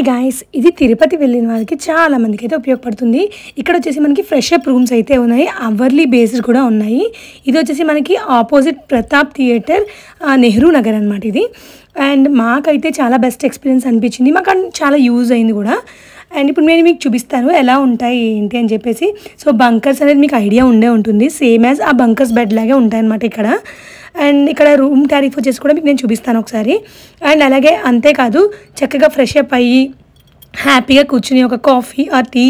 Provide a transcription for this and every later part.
Hi guys, ఇది తిరుపతి వెళ్ళిన వాళ్ళకి చాలా మందికి అయితే ఉపయోగపడుతుంది. ఇక్కడ వచ్చేసి మనకి ఫ్రెష్ అప్ రూమ్స్ అయితే ఉన్నాయి, అవర్లీ బేస్డ్ కూడా ఉన్నాయి. ఇది వచ్చేసి మనకి ఆపోజిట్ ప్రతాప్ థియేటర్, నెహ్రూ నగర్ అనమాట ఇది. అండ్ మాకైతే చాలా బెస్ట్ ఎక్స్పీరియన్స్ అనిపించింది, మాకు చాలా యూజ్ అయింది కూడా. అండ్ ఇప్పుడు నేను మీకు చూపిస్తాను ఎలా ఉంటాయి ఏంటి అని చెప్పేసి. సో బంకర్స్ అనేది మీకు ఐడియా ఉంటుంది, సేమ్ యాజ్ ఆ బంకర్స్ బెడ్ లాగే ఉంటాయి అనమాట ఇక్కడ. అండ్ ఇక్కడ రూమ్ టారిఫ్ వచ్చేసి కూడా మీకు నేను చూపిస్తాను ఒకసారి. అండ్ అలాగే అంతేకాదు, చక్కగా ఫ్రెష్ అప్ అయ్యి హ్యాపీగా కూర్చుని ఒక కాఫీ ఆర్ టీ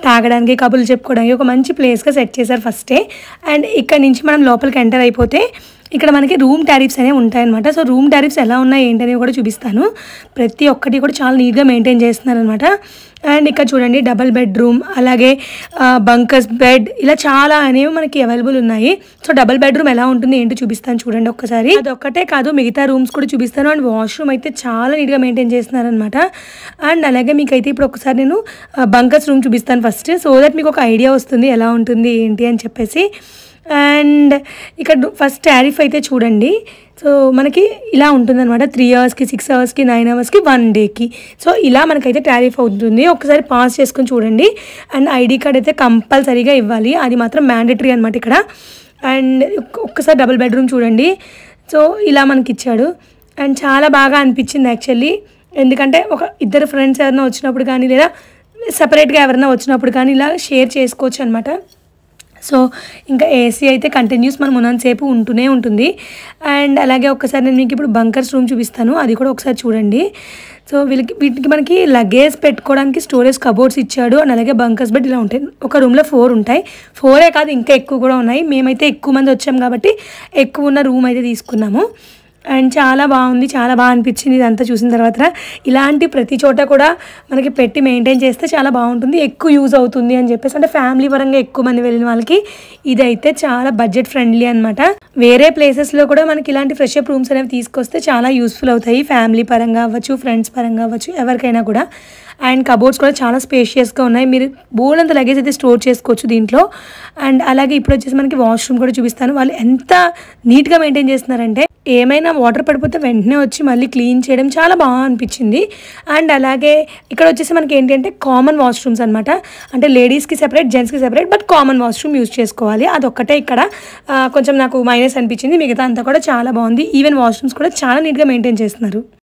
తాగడానికి, కబుర్లు చెప్పుకోవడానికి ఒక మంచి ప్లేస్గా సెట్ చేశారు ఫస్టే. అండ్ ఇక్కడ నుంచి మనం లోపలికి ఎంటర్ అయిపోతే ఇక్కడ మనకి రూమ్ టారిఫ్స్ అనేవి ఉంటాయన్నమాట. సో రూమ్ టారిఫ్స్ ఎలా ఉన్నాయి ఏంటనేవి కూడా చూపిస్తాను. ప్రతి ఒక్కటి కూడా చాలా నీట్గా మెయింటైన్ చేస్తున్నారనమాట. అండ్ ఇక్కడ చూడండి, డబల్ బెడ్రూమ్, అలాగే బంకర్స్ బెడ్, ఇలా చాలా అనేవి మనకి అవైలబుల్ ఉన్నాయి. సో డబల్ బెడ్రూమ్ ఎలా ఉంటుంది ఏంటో చూపిస్తాను చూడండి ఒక్కసారి. అదొక్కటే కాదు, మిగతా రూమ్స్ కూడా చూపిస్తాను. అండ్ వాష్రూమ్ అయితే చాలా నీట్గా మెయింటైన్ చేస్తున్నారనమాట. అండ్ అలాగే మీకైతే ఇప్పుడు ఒకసారి నేను బంకర్స్ రూమ్ చూపిస్తాను ఫస్ట్, సో దట్ మీకు ఒక ఐడియా వస్తుంది ఎలా ఉంటుంది ఏంటి అని చెప్పేసి. అండ్ ఇక్కడ ఫస్ట్ టారిఫ్ అయితే చూడండి. సో మనకి ఇలా ఉంటుందన్నమాట, 3 అవర్స్కి, 6 అవర్స్కి, 9 అవర్స్కి, 1 డేకి. సో ఇలా మనకైతే టారిఫ్ అవుతుంది. ఒకసారి పాస్ చేసుకొని చూడండి. అండ్ ఐడి కార్డ్ అయితే కంపల్సరీగా ఇవ్వాలి, అది మాత్రం మ్యాండేటరీ అనమాట ఇక్కడ. అండ్ ఒక్కసారి డబుల్ బెడ్రూమ్ చూడండి. సో ఇలా మనకి ఇచ్చాడు. అండ్ చాలా బాగా అనిపించింది యాక్చువల్లీ, ఎందుకంటే ఒక ఇద్దరు ఫ్రెండ్స్ ఎవరైనా వచ్చినప్పుడు కానీ, లేదా సపరేట్గా ఎవరైనా వచ్చినప్పుడు కానీ ఇలా షేర్ చేసుకోవచ్చు అనమాట. సో ఇంకా ఏసీ అయితే కంటిన్యూస్ మనం ఉన్నంతసేపు ఉంటూనే ఉంటుంది. అండ్ అలాగే ఒక్కసారి నేను మీకు ఇప్పుడు బంకర్స్ రూమ్ చూపిస్తాను, అది కూడా ఒకసారి చూడండి. సో వీటికి మనకి లగేజ్ పెట్టుకోవడానికి స్టోరేజ్ కబోర్డ్స్ ఇచ్చాడు. అండ్ అలాగే బంకర్స్ బెడ్ ఇలా ఉంటాయి. ఒక రూమ్లో 4 ఉంటాయి, 4ఏ కాదు ఇంకా ఎక్కువ కూడా ఉన్నాయి. మేమైతే ఎక్కువ మంది వచ్చాం కాబట్టి ఎక్కువ ఉన్న రూమ్ అయితే తీసుకున్నాము. అండ్ చాలా బాగుంది, చాలా బాగా అనిపించింది ఇదంతా చూసిన తర్వాత. ఇలాంటి ప్రతి చోట కూడా మనకి పెట్టి మెయింటైన్ చేస్తే చాలా బాగుంటుంది, ఎక్కువ యూజ్ అవుతుంది అని చెప్పేసి. అంటే ఫ్యామిలీ పరంగా ఎక్కువ మంది వెళ్ళిన వాళ్ళకి ఇదైతే చాలా బడ్జెట్ ఫ్రెండ్లీ అనమాట. వేరే ప్లేసెస్లో కూడా మనకి ఇలాంటి ఫ్రెష్ అప్ రూమ్స్ అనేవి తీసుకొస్తే చాలా యూస్ఫుల్ అవుతాయి, ఫ్యామిలీ పరంగా అవ్వచ్చు, ఫ్రెండ్స్ పరంగా అవ్వచ్చు, ఎవరికైనా కూడా. అండ్ కబోర్డ్స్ కూడా చాలా స్పేషియస్గా ఉన్నాయి, మీరు బోల్డంత లగేజ్ అయితే స్టోర్ చేసుకోవచ్చు దీంట్లో. అండ్ అలాగే ఇప్పుడు వచ్చేసి మనకి వాష్రూమ్ కూడా చూపిస్తాను. వాళ్ళు ఎంత నీట్గా మెయింటైన్ చేస్తున్నారంటే, ఏమైనా వాటర్ పడిపోతే వెంటనే వచ్చి మళ్ళీ క్లీన్ చేయడం చాలా బాగా అనిపించింది. అండ్ అలాగే ఇక్కడ వచ్చేసి మనకి ఏంటి అంటే కామన్ వాష్రూమ్స్ అనమాట. అంటే లేడీస్కి సెపరేట్, జెంట్స్కి separate, but common washroom use చేసుకోవాలి. అదొక్కటే ఇక్కడ కొంచెం నాకు మైనస్ అనిపించింది, మిగతా అంతా కూడా చాలా బాగుంది. ఈవెన్ వాష్రూమ్స్ కూడా చాలా నీట్గా మెయింటైన్ చేస్తున్నారు.